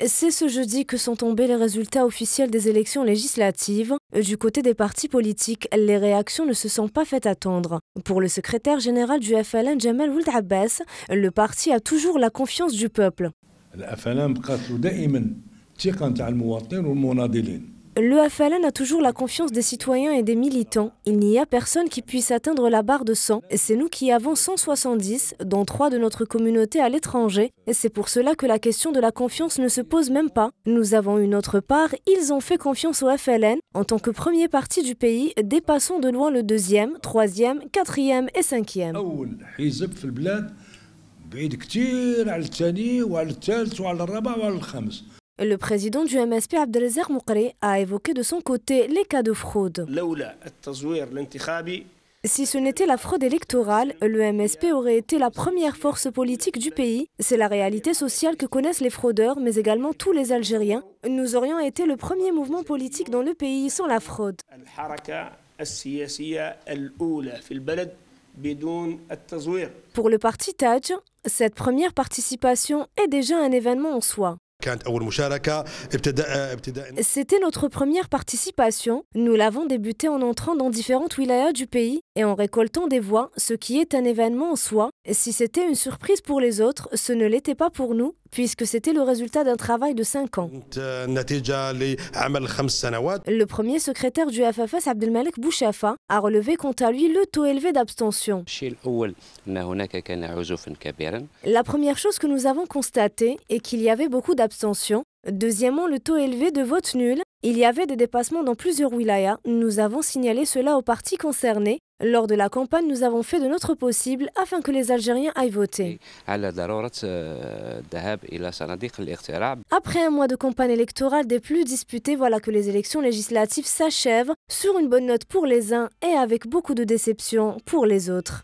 C'est ce jeudi que sont tombés les résultats officiels des élections législatives. Du côté des partis politiques, les réactions ne se sont pas fait attendre. Pour le secrétaire général du FLN, Jamal Ould Abbas, le parti a toujours la confiance du peuple. Le FLN a toujours la confiance des citoyens et des militants. Il n'y a personne qui puisse atteindre la barre de 100. C'est nous qui avons 170, dont 3 de notre communauté à l'étranger. Et c'est pour cela que la question de la confiance ne se pose même pas. Nous avons une autre part, ils ont fait confiance au FLN. En tant que premier parti du pays, dépassons de loin le 2e, 3e, 4e et 5e. Le président du MSP, Abdelzer Moukri, a évoqué de son côté les cas de fraude. Si ce n'était la fraude électorale, le MSP aurait été la première force politique du pays. C'est la réalité sociale que connaissent les fraudeurs, mais également tous les Algériens. Nous aurions été le premier mouvement politique dans le pays sans la fraude. Pour le parti Tadj, cette première participation est déjà un événement en soi. C'était notre première participation. Nous l'avons débutée en entrant dans différentes wilayas du pays et en récoltant des voix, ce qui est un événement en soi. Si c'était une surprise pour les autres, ce ne l'était pas pour nous, puisque c'était le résultat d'un travail de 5 ans. Le premier secrétaire du FFS, Abdelmalek Bouchafa, a relevé quant à lui le taux élevé d'abstention. La première chose que nous avons constatée est qu'il y avait beaucoup d'abstention. Deuxièmement, le taux élevé de vote nul. Il y avait des dépassements dans plusieurs wilayas. Nous avons signalé cela aux partis concernés. Lors de la campagne, nous avons fait de notre possible afin que les Algériens aillent voter. Après un mois de campagne électorale des plus disputées, voilà que les élections législatives s'achèvent sur une bonne note pour les uns et avec beaucoup de déception pour les autres.